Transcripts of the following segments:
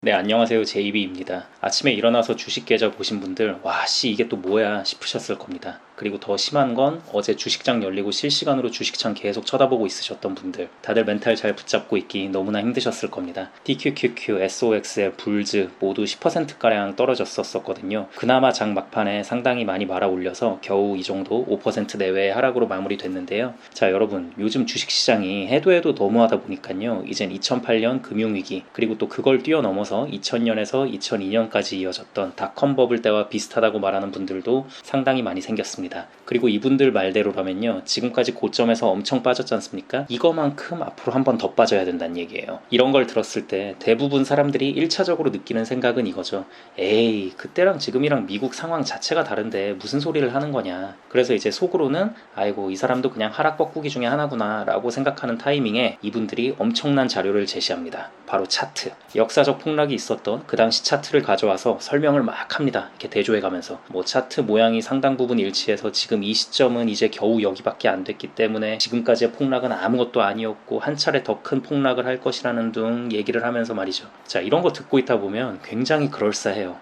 네, 안녕하세요. 제이비입니다. 아침에 일어나서 주식 계좌 보신 분들, 이게 또 뭐야 싶으셨을 겁니다. 그리고 더 심한 건 어제 주식장 열리고 실시간으로 주식창 계속 쳐다보고 있으셨던 분들, 다들 멘탈 잘 붙잡고 있기 너무나 힘드셨을 겁니다. DQQQ, SOXL, 불즈 모두 10%가량 떨어졌었거든요. 그나마 장 막판에 상당히 많이 말아 올려서 겨우 이 정도 5% 내외의 하락으로 마무리됐는데요. 자, 여러분, 요즘 주식시장이 해도 너무하다 보니까요. 이젠 2008년 금융위기, 그리고 또 그걸 뛰어넘어서 2000년에서 2002년까지 이어졌던 닷컴 버블 때와 비슷하다고 말하는 분들도 상당히 많이 생겼습니다. 그리고 이분들 말대로라면요, 지금까지 고점에서 엄청 빠졌지 않습니까? 이거만큼 앞으로 한 번 더 빠져야 된다는 얘기예요. 이런 걸 들었을 때 대부분 사람들이 1차적으로 느끼는 생각은 이거죠. 에이, 그때랑 지금이랑 미국 상황 자체가 다른데 무슨 소리를 하는 거냐. 그래서 이제 속으로는 아이고, 이 사람도 그냥 하락 꺾기 중에 하나구나 라고 생각하는 타이밍에 이분들이 엄청난 자료를 제시합니다. 바로 차트. 역사적 폭락이 있었던 그 당시 차트를 가져와서 설명을 막 합니다. 이렇게 대조해가면서 차트 모양이 상당 부분 일치해서 지금 이 시점은 이제 겨우 여기밖에 안 됐기 때문에 지금까지의 폭락은 아무것도 아니었고 한 차례 더 큰 폭락을 할 것이라는 등 얘기를 하면서 말이죠. 자, 이런 거 듣고 있다 보면 굉장히 그럴싸해요.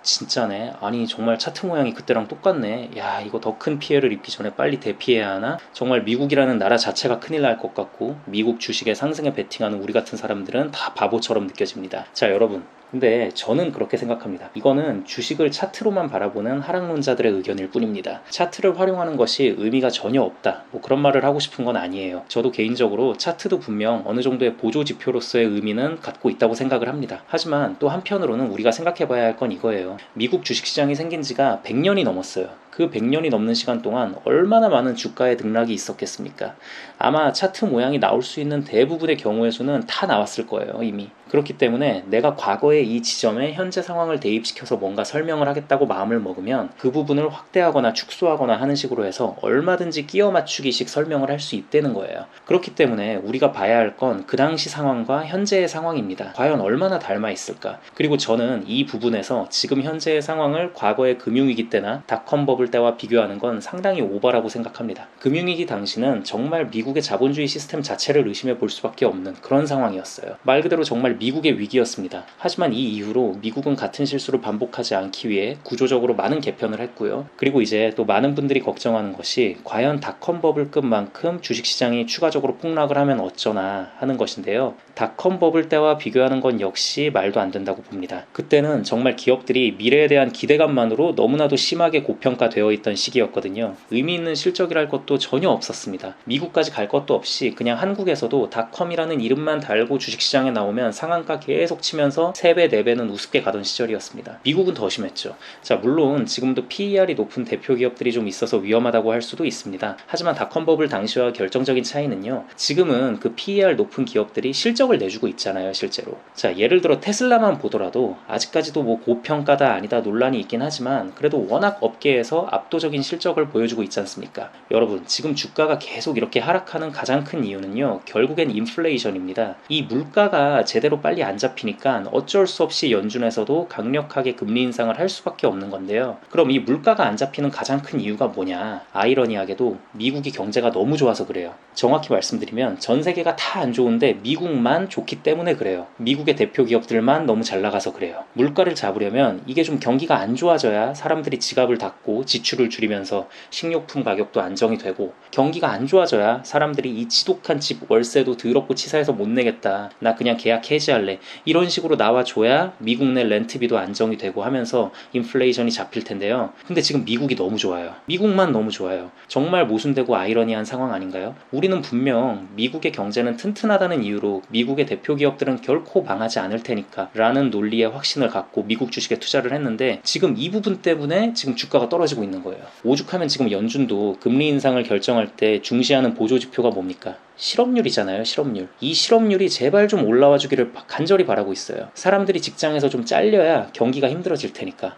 진짜네. 아니, 정말 차트 모양이 그때랑 똑같네. 야, 이거 더 큰 피해를 입기 전에 빨리 대피해야 하나? 정말 미국이라는 나라 자체가 큰일 날 것 같고 미국 주식의 상승에 베팅하는 우리 같은 사람들은 다 바보처럼 느껴집니다. 자, 여러분, 근데 저는 그렇게 생각합니다. 이거는 주식을 차트로만 바라보는 하락론자들의 의견일 뿐입니다. 차트를 활용하는 것이 의미가 전혀 없다, 그런 말을 하고 싶은 건 아니에요. 저도 개인적으로 차트도 분명 어느 정도의 보조 지표로서의 의미는 갖고 있다고 생각을 합니다. 하지만 또 한편으로는 우리가 생각해 봐야 할 건 이거예요. 미국 주식시장이 생긴 지가 100년이 넘었어요. 그 100년이 넘는 시간 동안 얼마나 많은 주가의 등락이 있었겠습니까? 아마 차트 모양이 나올 수 있는 대부분의 경우의 수는 다 나왔을 거예요, 이미. 그렇기 때문에 내가 과거의 이 지점에 현재 상황을 대입시켜서 뭔가 설명을 하겠다고 마음을 먹으면 그 부분을 확대하거나 축소하거나 하는 식으로 해서 얼마든지 끼워 맞추기식 설명을 할 수 있다는 거예요. 그렇기 때문에 우리가 봐야 할 건 그 당시 상황과 현재의 상황입니다. 과연 얼마나 닮아 있을까? 그리고 저는 이 부분에서 지금 현재의 상황을 과거의 금융위기 때나 닷컴 버블 때와 비교하는 건 상당히 오바라고 생각합니다. 금융위기 당시는 정말 미국의 자본주의 시스템 자체를 의심해 볼 수밖에 없는 그런 상황이었어요. 말 그대로 정말 미국의 위기였습니다. 하지만 이 이후로 미국은 같은 실수를 반복하지 않기 위해 구조적으로 많은 개편을 했고요. 그리고 이제 또 많은 분들이 걱정하는 것이 과연 닷컴 버블급만큼 주식시장이 추가적으로 폭락을 하면 어쩌나 하는 것인데요. 닷컴 버블 때와 비교하는 건 역시 말도 안 된다고 봅니다. 그때는 정말 기업들이 미래에 대한 기대감만으로 너무나도 심하게 고평가되어 있던 시기였거든요. 의미 있는 실적이랄 것도 전혀 없었습니다. 미국까지 갈 것도 없이 그냥 한국에서도 닷컴이라는 이름만 달고 주식시장에 나오면 상한가 계속 치면서 3배, 4배는 우습게 가던 시절이었습니다. 미국은 더 심했죠. 자, 물론 지금도 PER이 높은 대표 기업들이 좀 있어서 위험하다고 할 수도 있습니다. 하지만 닷컴 버블 당시와 결정적인 차이는요, 지금은 그 PER 높은 기업들이 실적을 내주고 있잖아요, 실제로. 자, 예를 들어 테슬라만 보더라도 아직까지도 고평가다 아니다 논란이 있긴 하지만 그래도 워낙 업계에서 압도적인 실적을 보여주고 있지 않습니까? 여러분, 지금 주가가 계속 이렇게 하락하는 가장 큰 이유는요, 결국엔 인플레이션입니다. 이 물가가 제대로 빨리 안 잡히니까 어쩔 수 없이 연준에서도 강력하게 금리 인상을 할 수밖에 없는 건데요. 그럼 이 물가가 안 잡히는 가장 큰 이유가 뭐냐? 아이러니하게도 미국이 경제가 너무 좋아서 그래요. 정확히 말씀드리면 전 세계가 다 안 좋은데 미국만 좋기 때문에 그래요. 미국의 대표 기업들만 너무 잘 나가서 그래요. 물가를 잡으려면 이게 좀 경기가 안 좋아져야 사람들이 지갑을 닫고 지출을 줄이면서 식료품 가격도 안정이 되고, 경기가 안 좋아져야 사람들이 이 지독한 집 월세도 더럽고 치사해서 못 내겠다, 나 그냥 계약 해지할래, 이런 식으로 나와줘야 미국 내 렌트비도 안정이 되고 하면서 인플레이션이 잡힐 텐데요. 근데 지금 미국이 너무 좋아요. 미국만 너무 좋아요. 정말 모순되고 아이러니한 상황 아닌가요? 우리는 분명 미국의 경제는 튼튼하다는 이유로 미국의 대표 기업들은 결코 망하지 않을 테니까 라는 논리에 확신을 갖고 미국 주식에 투자를 했는데, 지금 이 부분 때문에 지금 주가가 떨어지고 있는 거예요. 오죽하면 지금 연준도 금리 인상을 결정할 때 중시하는 보조 지표가 뭡니까? 실업률이잖아요, 실업률. 이 실업률이 제발 좀 올라와 주기를 간절히 바라고 있어요. 사람들이 직장에서 좀 잘려야 경기가 힘들어질 테니까.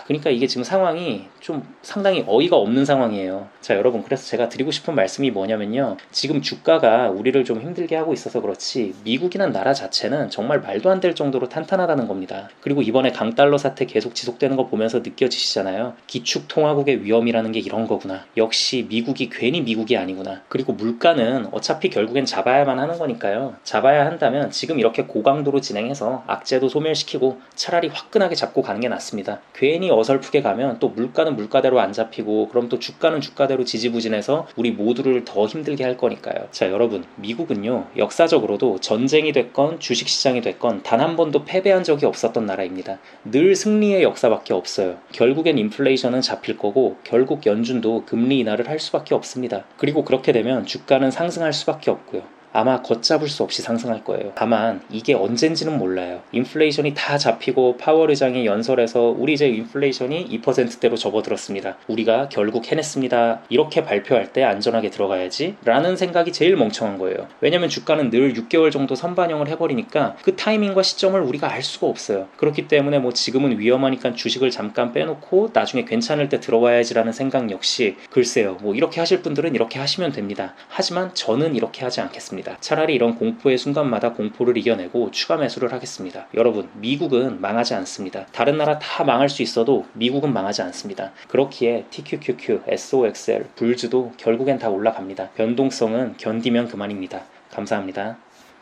그러니까 이게 지금 상황이 좀 상당히 어이가 없는 상황이에요. 자, 여러분, 그래서 제가 드리고 싶은 말씀이 뭐냐면요, 지금 주가가 우리를 좀 힘들게 하고 있어서 그렇지 미국이란 나라 자체는 정말 말도 안 될 정도로 탄탄하다는 겁니다. 그리고 이번에 강달러 사태 계속 지속되는 거 보면서 느껴지시잖아요. 기축통화국의 위험이라는 게 이런 거구나. 역시 미국이 괜히 미국이 아니구나. 그리고 물가는 어차피 어차피 결국엔 잡아야만 하는 거니까요. 잡아야 한다면 지금 이렇게 고강도로 진행해서 악재도 소멸시키고 차라리 화끈하게 잡고 가는 게 낫습니다. 괜히 어설프게 가면 또 물가는 물가대로 안 잡히고 그럼 또 주가는 주가대로 지지부진해서 우리 모두를 더 힘들게 할 거니까요. 자, 여러분, 미국은요 역사적으로도 전쟁이 됐건 주식시장이 됐건 단 한 번도 패배한 적이 없었던 나라입니다. 늘 승리의 역사밖에 없어요. 결국엔 인플레이션은 잡힐 거고 결국 연준도 금리 인하를 할 수밖에 없습니다. 그리고 그렇게 되면 주가는 상승할 수밖에 없고요. 아마 걷잡을 수 없이 상승할 거예요. 다만 이게 언젠지는 몰라요. 인플레이션이 다 잡히고 파월 의장이 연설에서 우리 이제 인플레이션이 2%대로 접어들었습니다. 우리가 결국 해냈습니다. 이렇게 발표할 때 안전하게 들어가야지 라는 생각이 제일 멍청한 거예요. 왜냐면 주가는 늘 6개월 정도 선반영을 해버리니까 그 타이밍과 시점을 우리가 알 수가 없어요. 그렇기 때문에 뭐 지금은 위험하니까 주식을 잠깐 빼놓고 나중에 괜찮을 때 들어와야지라는 생각 역시 글쎄요. 뭐 이렇게 하실 분들은 이렇게 하시면 됩니다. 하지만 저는 이렇게 하지 않겠습니다. 차라리 이런 공포의 순간마다 공포를 이겨내고 추가 매수를 하겠습니다. 여러분, 미국은 망하지 않습니다. 다른 나라 다 망할 수 있어도 미국은 망하지 않습니다. 그렇기에 TQQQ, SOXL, 불주도 결국엔 다 올라갑니다. 변동성은 견디면 그만입니다. 감사합니다.